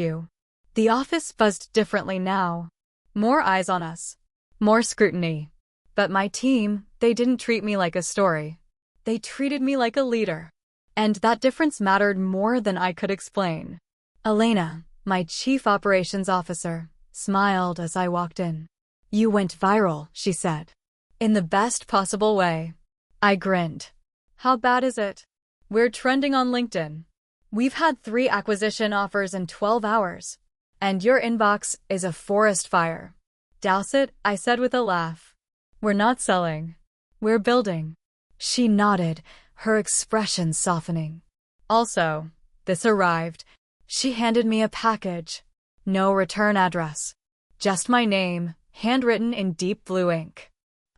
The office buzzed differently now. More eyes on us. More scrutiny. But my team, they didn't treat me like a story. They treated me like a leader. And that difference mattered more than I could explain. Elena, my chief operations officer, smiled as I walked in. You went viral, she said. In the best possible way. I grinned. How bad is it? We're trending on LinkedIn. We've had 3 acquisition offers in 12 hours. And your inbox is a forest fire. Douse it, I said with a laugh. We're not selling. We're building. She nodded, her expression softening. Also, this arrived. She handed me a package. No return address. Just my name, handwritten in deep blue ink.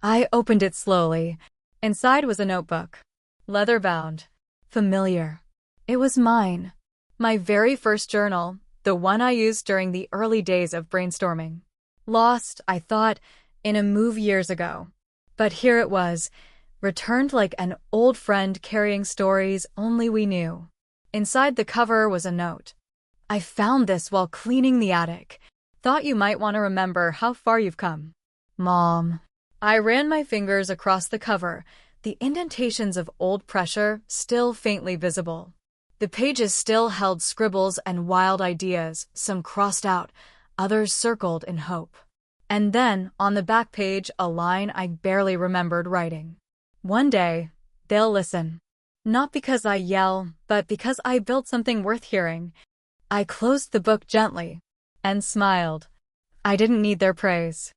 I opened it slowly. Inside was a notebook. Leather-bound. Familiar. It was mine. My very first journal, the one I used during the early days of brainstorming. Lost, I thought, in a move years ago. But here it was, returned like an old friend carrying stories only we knew. Inside the cover was a note. I found this while cleaning the attic. Thought you might want to remember how far you've come. Mom. I ran my fingers across the cover, the indentations of old pressure still faintly visible. The pages still held scribbles and wild ideas, some crossed out, others circled in hope. And then, on the back page, a line I barely remembered writing. One day, they'll listen. Not because I yell, but because I built something worth hearing. I closed the book gently and smiled. I didn't need their praise.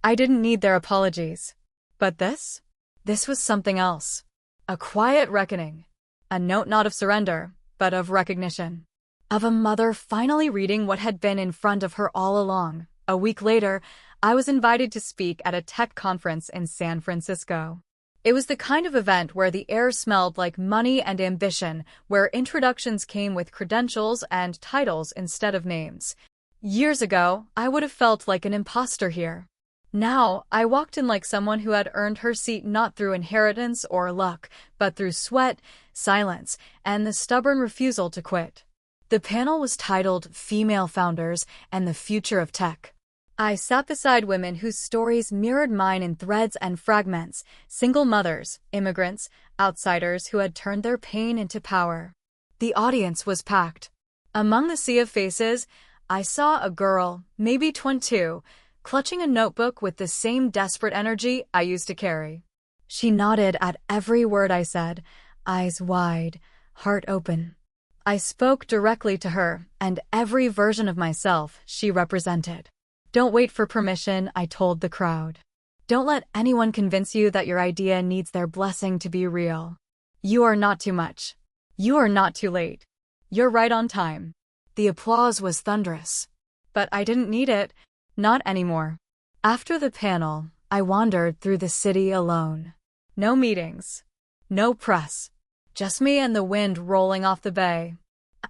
I didn't need their apologies. But this? This was something else. A quiet reckoning. A note not of surrender, but of recognition. Of a mother finally reading what had been in front of her all along. A week later, I was invited to speak at a tech conference in San Francisco. It was the kind of event where the air smelled like money and ambition, where introductions came with credentials and titles instead of names. Years ago, I would have felt like an imposter here. Now, I walked in like someone who had earned her seat not through inheritance or luck, but through sweat, silence, and the stubborn refusal to quit. The panel was titled Female Founders and the Future of Tech. I sat beside women whose stories mirrored mine in threads and fragments, single mothers, immigrants, outsiders who had turned their pain into power. The audience was packed. Among the sea of faces, I saw a girl, maybe 22, clutching a notebook with the same desperate energy I used to carry. She nodded at every word I said, eyes wide, heart open. I spoke directly to her and every version of myself she represented. Don't wait for permission, I told the crowd. Don't let anyone convince you that your idea needs their blessing to be real. You are not too much. You are not too late. You're right on time. The applause was thunderous. But I didn't need it. Not anymore. After the panel, I wandered through the city alone. No meetings. No press. Just me and the wind rolling off the bay.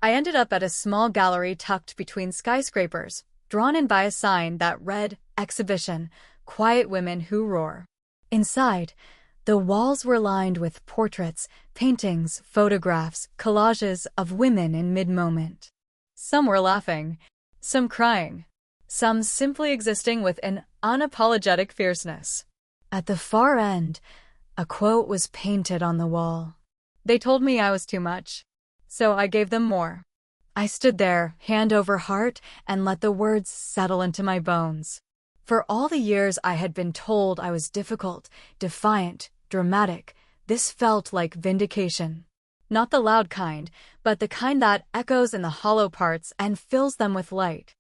I ended up at a small gallery tucked between skyscrapers, drawn in by a sign that read, Exhibition, Quiet Women Who Roar. Inside, the walls were lined with portraits, paintings, photographs, collages of women in mid-moment. Some were laughing, some crying, some simply existing with an unapologetic fierceness. At the far end, a quote was painted on the wall. They told me I was too much, so I gave them more. I stood there, hand over heart, and let the words settle into my bones. For all the years I had been told I was difficult, defiant, dramatic, this felt like vindication. Not the loud kind, but the kind that echoes in the hollow parts and fills them with light.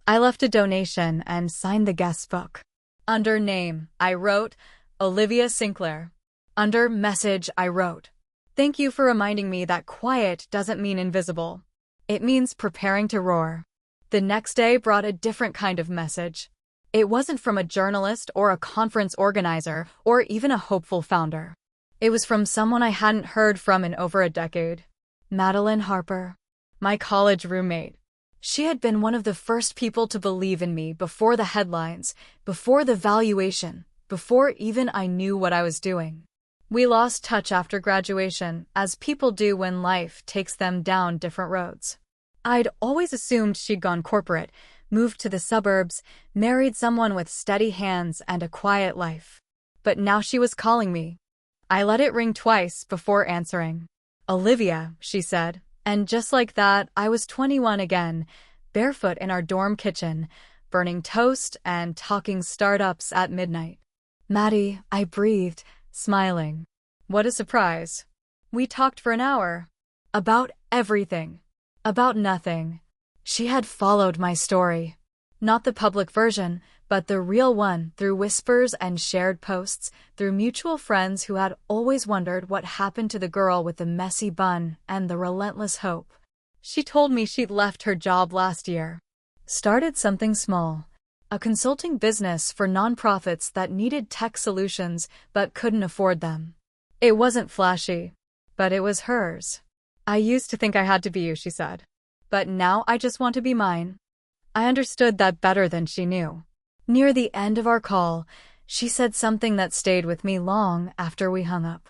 I left a donation and signed the guest book. Under name, I wrote, Olivia Sinclair. Under message, I wrote, thank you for reminding me that quiet doesn't mean invisible. It means preparing to roar. The next day brought a different kind of message. It wasn't from a journalist or a conference organizer or even a hopeful founder. It was from someone I hadn't heard from in over a decade. Madeline Harper, my college roommate. She had been one of the first people to believe in me before the headlines, before the valuation, before even I knew what I was doing. We lost touch after graduation, as people do when life takes them down different roads. I'd always assumed she'd gone corporate, moved to the suburbs, married someone with steady hands and a quiet life. But now she was calling me. I let it ring twice before answering. Olivia, she said, and just like that, I was 21 again, barefoot in our dorm kitchen, burning toast and talking startups at midnight. Maddie, I breathed, smiling. What a surprise. We talked for an hour. About everything. About nothing. She had followed my story. Not the public version, but the real one, through whispers and shared posts, through mutual friends who had always wondered what happened to the girl with the messy bun and the relentless hope. She told me she'd left her job last year. Started something small. A consulting business for nonprofits that needed tech solutions but couldn't afford them. It wasn't flashy, but it was hers. I used to think I had to be you, she said. But now I just want to be mine. I understood that better than she knew. Near the end of our call, she said something that stayed with me long after we hung up.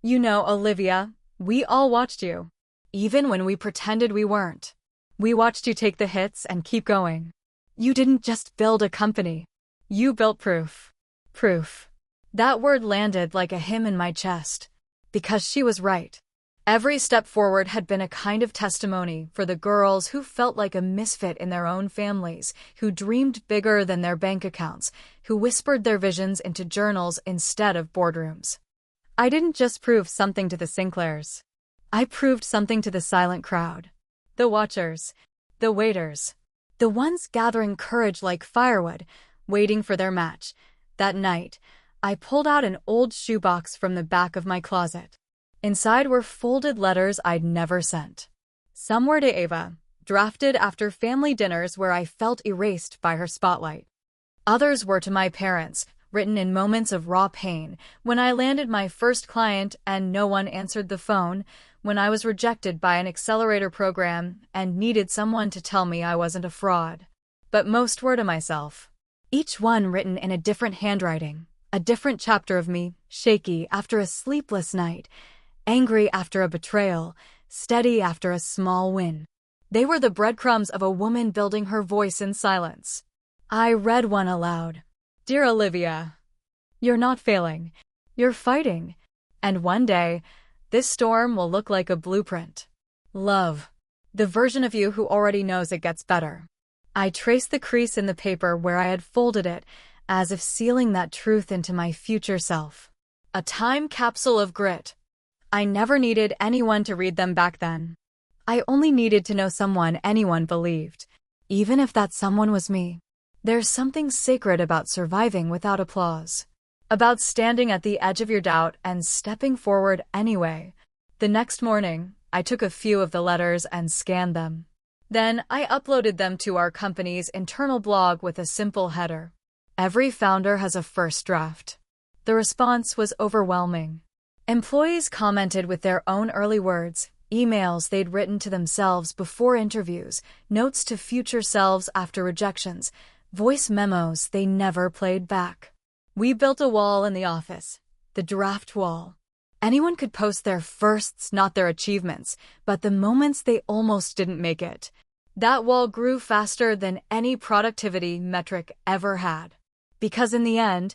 You know, Olivia, we all watched you. Even when we pretended we weren't. We watched you take the hits and keep going. You didn't just build a company. You built proof. Proof. That word landed like a hymn in my chest. Because she was right. Every step forward had been a kind of testimony for the girls who felt like a misfit in their own families, who dreamed bigger than their bank accounts, who whispered their visions into journals instead of boardrooms. I didn't just prove something to the Sinclairs. I proved something to the silent crowd. The watchers. The waiters. The ones gathering courage like firewood, waiting for their match. That night, I pulled out an old shoebox from the back of my closet. Inside were folded letters I'd never sent. Some were to Ava, drafted after family dinners where I felt erased by her spotlight. Others were to my parents, written in moments of raw pain, when I landed my first client and no one answered the phone, when I was rejected by an accelerator program and needed someone to tell me I wasn't a fraud. But most were to myself. each one written in a different handwriting, a different chapter of me, shaky after a sleepless night, angry after a betrayal, steady after a small win. They were the breadcrumbs of a woman building her voice in silence. I read one aloud. Dear Olivia, you're not failing. You're fighting. And one day, this storm will look like a blueprint. Love. The version of you who already knows it gets better. I traced the crease in the paper where I had folded it, as if sealing that truth into my future self. A time capsule of grit. I never needed anyone to read them back then. I only needed to know someone anyone believed, even if that someone was me. There's something sacred about surviving without applause. About standing at the edge of your doubt and stepping forward anyway. The next morning, I took a few of the letters and scanned them. Then I uploaded them to our company's internal blog with a simple header. Every founder has a first draft. The response was overwhelming. Employees commented with their own early words, emails they'd written to themselves before interviews, notes to future selves after rejections, voice memos they never played back. We built a wall in the office, the draft wall. Anyone could post their firsts, not their achievements, but the moments they almost didn't make it. That wall grew faster than any productivity metric ever had. Because in the end,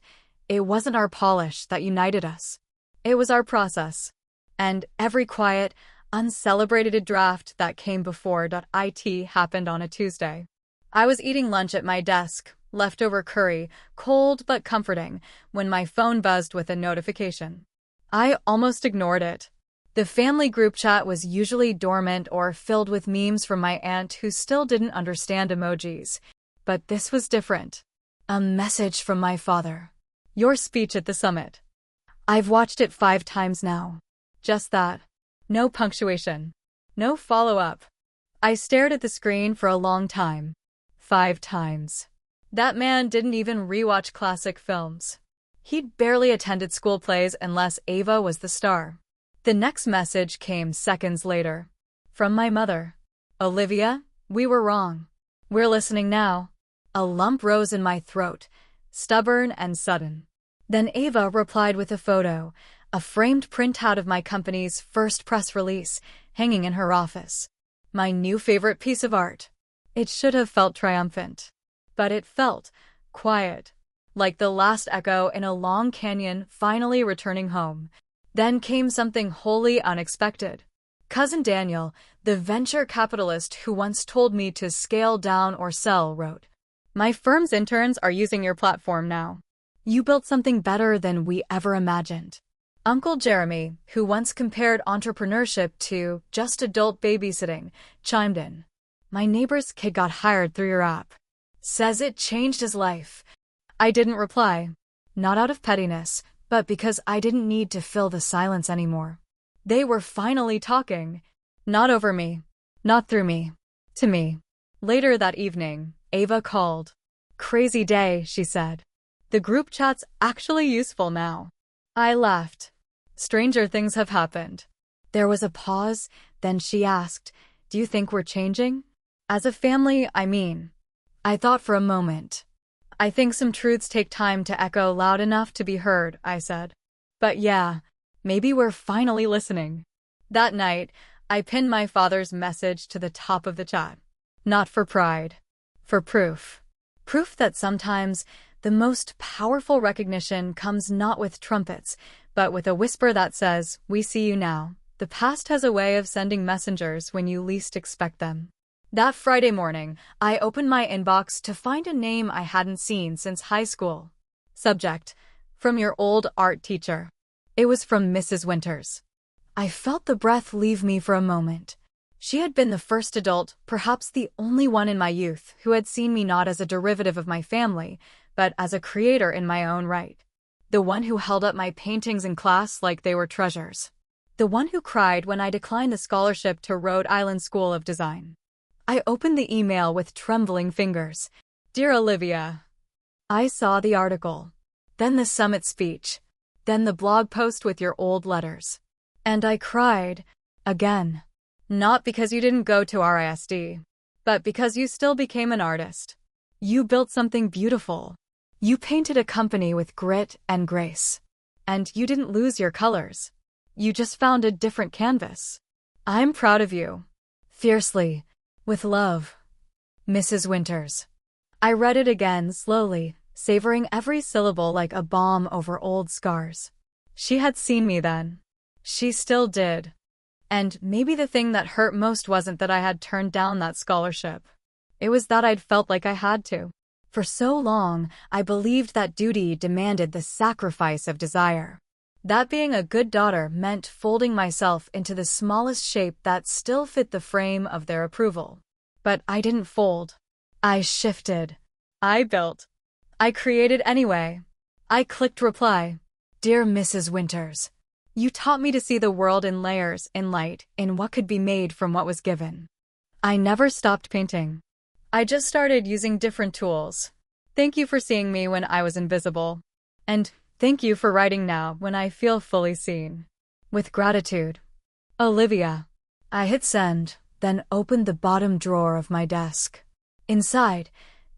it wasn't our polish that united us. It was our process. And every quiet, uncelebrated draft that came before .it happened on a Tuesday. I was eating lunch at my desk, leftover curry, cold but comforting, when my phone buzzed with a notification. I almost ignored it. The family group chat was usually dormant or filled with memes from my aunt who still didn't understand emojis. But this was different. A message from my father. Your speech at the summit. I've watched it 5 times now. Just that. No punctuation. No follow-up. I stared at the screen for a long time. 5 times. That man didn't even rewatch classic films. He'd barely attended school plays unless Ava was the star. The next message came seconds later. From my mother. Olivia, we were wrong. We're listening now. A lump rose in my throat, stubborn and sudden. Then Ava replied with a photo, a framed printout of my company's first press release, hanging in her office. My new favorite piece of art. It should have felt triumphant. But it felt quiet, like the last echo in a long canyon finally returning home. Then came something wholly unexpected. Cousin Daniel, the venture capitalist who once told me to scale down or sell, wrote, "My firm's interns are using your platform now. You built something better than we ever imagined." Uncle Jeremy, who once compared entrepreneurship to just adult babysitting, chimed in. "My neighbor's kid got hired through your app. Says it changed his life." I didn't reply. Not out of pettiness, but because I didn't need to fill the silence anymore. They were finally talking. Not over me. Not through me. To me. Later that evening, Ava called. "Crazy day," she said. "The group chat's actually useful now." I laughed. Stranger things have happened. There was a pause, then she asked, "Do you think we're changing?" "As a family, I mean." I thought for a moment. "I think some truths take time to echo loud enough to be heard," I said. "But yeah, maybe we're finally listening." That night, I pinned my father's message to the top of the chat. Not for pride. For proof. Proof that sometimes the most powerful recognition comes not with trumpets, but with a whisper that says, "We see you now." The past has a way of sending messengers when you least expect them. That Friday morning, I opened my inbox to find a name I hadn't seen since high school. Subject: From your old art teacher. It was from Mrs. Winters. I felt the breath leave me for a moment. She had been the first adult, perhaps the only one in my youth, who had seen me not as a derivative of my family, but as a creator in my own right. The one who held up my paintings in class like they were treasures. The one who cried when I declined the scholarship to Rhode Island School of Design. I opened the email with trembling fingers. "Dear Olivia." I saw the article. Then the summit speech. Then the blog post with your old letters. And I cried. Again. Not because you didn't go to RISD, but because you still became an artist. You built something beautiful. You painted a company with grit and grace. And you didn't lose your colors. You just found a different canvas. I'm proud of you. Fiercely. With love. Mrs. Winters. I read it again slowly, savoring every syllable like a balm over old scars. She had seen me then. She still did. And maybe the thing that hurt most wasn't that I had turned down that scholarship. It was that I'd felt like I had to. For so long, I believed that duty demanded the sacrifice of desire. That being a good daughter meant folding myself into the smallest shape that still fit the frame of their approval. But I didn't fold. I shifted. I built. I created anyway. I clicked reply. Dear Mrs. Winters, you taught me to see the world in layers, in light, in what could be made from what was given. I never stopped painting. I just started using different tools. Thank you for seeing me when I was invisible. And thank you for writing now when I feel fully seen. With gratitude. Olivia. I hit send, then opened the bottom drawer of my desk. Inside,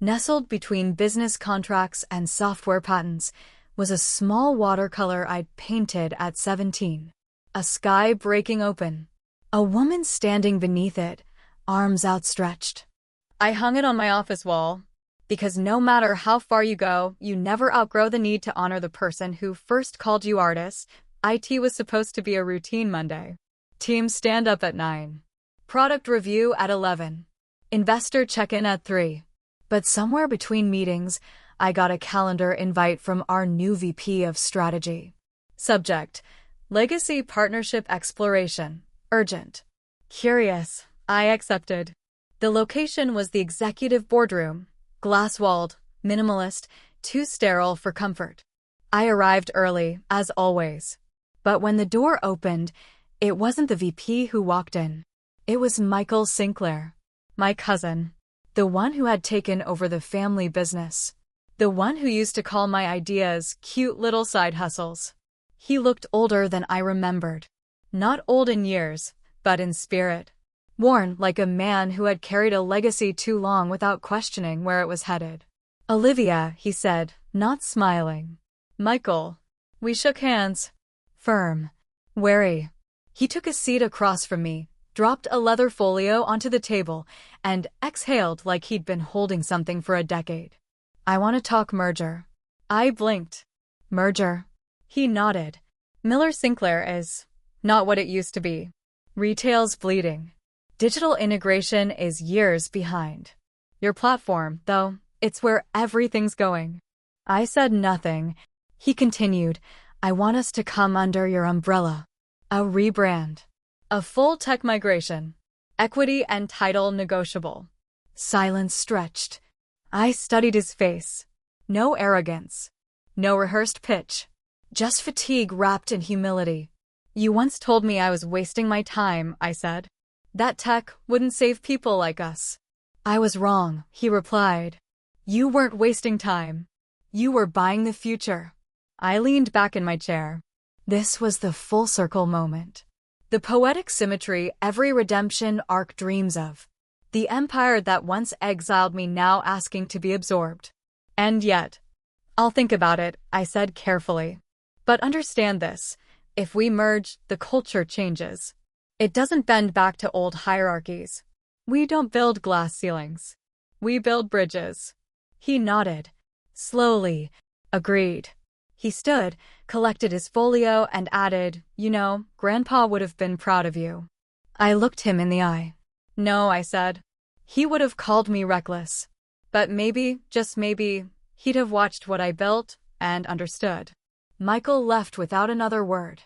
nestled between business contracts and software patents, was a small watercolor I'd painted at 17. A sky breaking open. A woman standing beneath it, arms outstretched. I hung it on my office wall, because no matter how far you go, you never outgrow the need to honor the person who first called you artist. IT was supposed to be a routine Monday. Team stand-up at 9. Product review at 11. Investor check-in at 3. But somewhere between meetings, I got a calendar invite from our new VP of Strategy. Subject: Legacy Partnership Exploration. Urgent. Curious, I accepted. The location was the executive boardroom, glass-walled, minimalist, too sterile for comfort. I arrived early, as always. But when the door opened, it wasn't the VP who walked in. It was Michael Sinclair, my cousin, the one who had taken over the family business, the one who used to call my ideas cute little side hustles. He looked older than I remembered. Not old in years, but in spirit. Worn like a man who had carried a legacy too long without questioning where it was headed. Olivia, he said, not smiling. Michael. We shook hands. Firm. Wary. He took a seat across from me, dropped a leather folio onto the table, and exhaled like he'd been holding something for a decade. I want to talk merger. I blinked. Merger? He nodded. Miller Sinclair is not what it used to be. Retail's bleeding. Digital integration is years behind. Your platform, though, it's where everything's going. I said nothing. He continued, I want us to come under your umbrella. A rebrand. A full tech migration. Equity and title negotiable. Silence stretched. I studied his face. No arrogance. No rehearsed pitch. Just fatigue wrapped in humility. You once told me I was wasting my time, I said. That tech wouldn't save people like us. I was wrong, he replied. You weren't wasting time. You were buying the future. I leaned back in my chair. This was the full circle moment. The poetic symmetry every redemption arc dreams of. The empire that once exiled me now asking to be absorbed. And yet, I'll think about it, I said carefully. But understand this, if we merge, the culture changes. It doesn't bend back to old hierarchies. We don't build glass ceilings. We build bridges. He nodded. Slowly. Agreed. He stood, collected his folio, and added, You know, Grandpa would have been proud of you. I looked him in the eye. No, I said. He would have called me reckless. But maybe, just maybe, he'd have watched what I built and understood. Michael left without another word.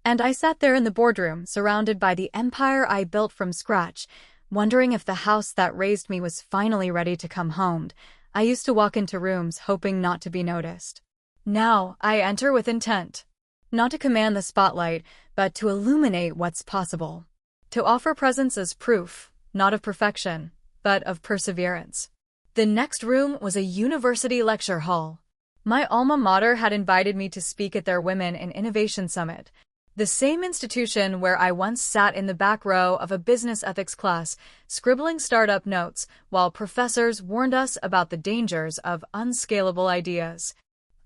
And I sat there in the boardroom, surrounded by the empire I built from scratch, wondering if the house that raised me was finally ready to come home. I used to walk into rooms hoping not to be noticed. Now, I enter with intent. Not to command the spotlight, but to illuminate what's possible. To offer presence as proof, not of perfection, but of perseverance. The next room was a university lecture hall. My alma mater had invited me to speak at their Women in Innovation Summit. The same institution where I once sat in the back row of a business ethics class, scribbling startup notes, while professors warned us about the dangers of unscalable ideas.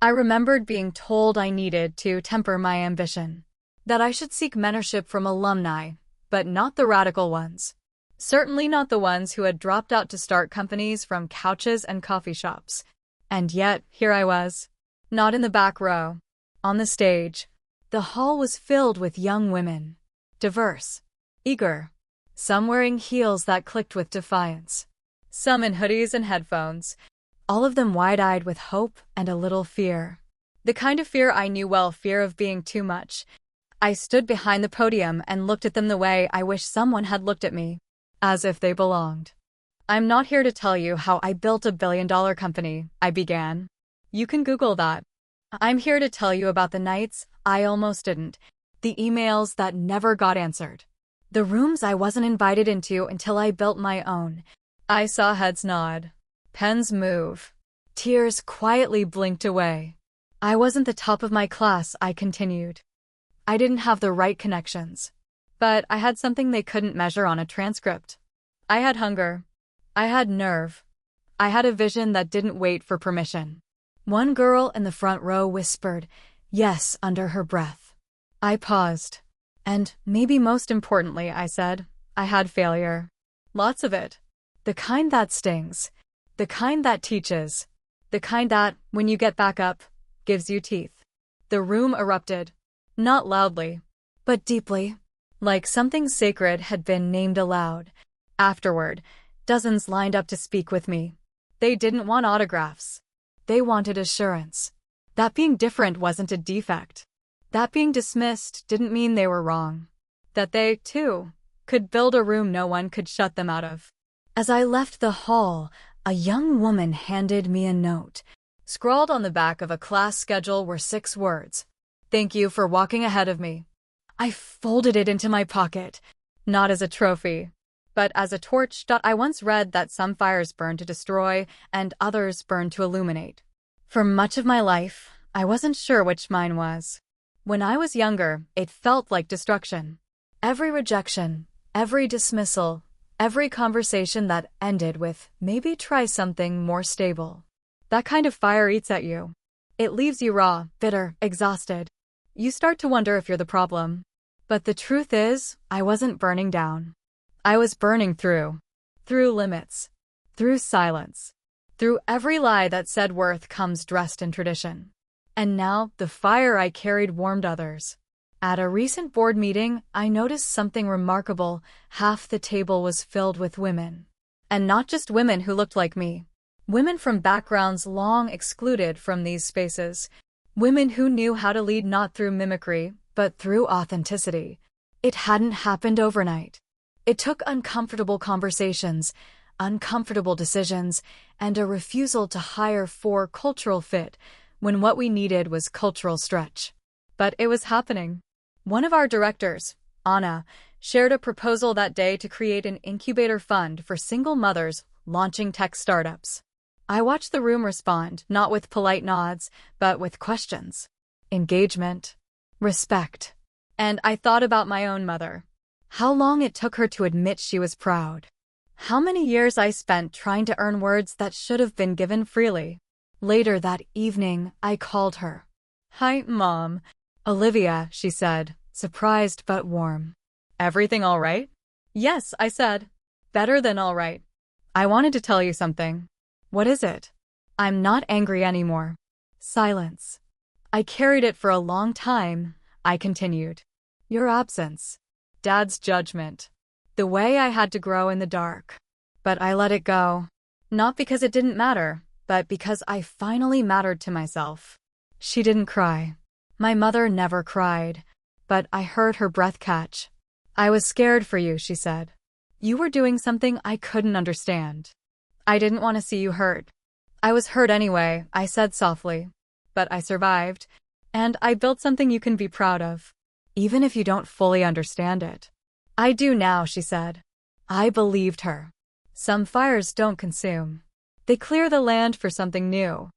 I remembered being told I needed to temper my ambition, that I should seek mentorship from alumni, but not the radical ones. Certainly not the ones who had dropped out to start companies from couches and coffee shops. And yet, here I was. Not in the back row. On the stage. The hall was filled with young women. Diverse. Eager. Some wearing heels that clicked with defiance. Some in hoodies and headphones. All of them wide-eyed with hope and a little fear. The kind of fear I knew well, fear of being too much. I stood behind the podium and looked at them the way I wish someone had looked at me. As if they belonged. I'm not here to tell you how I built a billion-dollar company, I began. You can Google that. I'm here to tell you about the nights I almost didn't, the emails that never got answered, the rooms I wasn't invited into until I built my own. I saw heads nod, pens move, tears quietly blinked away. I wasn't the top of my class, I continued. I didn't have the right connections, but I had something they couldn't measure on a transcript. I had hunger. I had nerve. I had a vision that didn't wait for permission. One girl in the front row whispered, "Yes," under her breath. I paused. And maybe most importantly, I said, I had failure. Lots of it. The kind that stings. The kind that teaches. The kind that, when you get back up, gives you teeth. The room erupted. Not loudly, but deeply. Like something sacred had been named aloud. Afterward, dozens lined up to speak with me. They didn't want autographs. They wanted assurance. That being different wasn't a defect. That being dismissed didn't mean they were wrong. That they, too, could build a room no one could shut them out of. As I left the hall, a young woman handed me a note. Scrawled on the back of a class schedule were 6 words. "Thank you for walking ahead of me." I folded it into my pocket, not as a trophy, but as a torch. I once read that some fires burn to destroy and others burn to illuminate. For much of my life, I wasn't sure which mine was. When I was younger, it felt like destruction. Every rejection, every dismissal, every conversation that ended with, "Maybe try something more stable." That kind of fire eats at you. It leaves you raw, bitter, exhausted. You start to wonder if you're the problem. But the truth is, I wasn't burning down. I was burning through. Through limits. Through silence. Through every lie that said worth comes dressed in tradition. And now, the fire I carried warmed others. At a recent board meeting, I noticed something remarkable. Half the table was filled with women. And not just women who looked like me. Women from backgrounds long excluded from these spaces. Women who knew how to lead not through mimicry, but through authenticity. It hadn't happened overnight. It took uncomfortable conversations, uncomfortable decisions, and a refusal to hire for cultural fit when what we needed was cultural stretch. But it was happening. One of our directors, Anna, shared a proposal that day to create an incubator fund for single mothers launching tech startups. I watched the room respond, not with polite nods, but with questions. Engagement. Respect. And I thought about my own mother. How long it took her to admit she was proud. How many years I spent trying to earn words that should have been given freely. Later that evening, I called her. "Hi, Mom." "Olivia," she said, surprised but warm. "Everything all right?" "Yes," I said. "Better than all right. I wanted to tell you something." "What is it?" "I'm not angry anymore." Silence. "I carried it for a long time," I continued. "Your absence. Dad's judgment. The way I had to grow in the dark. But I let it go. Not because it didn't matter, but because I finally mattered to myself." She didn't cry. My mother never cried. But I heard her breath catch. "I was scared for you," she said. "You were doing something I couldn't understand. I didn't want to see you hurt." "I was hurt anyway," I said softly. "But I survived. And I built something you can be proud of. Even if you don't fully understand it." "I do now," she said. I believed her. Some fires don't consume. They clear the land for something new.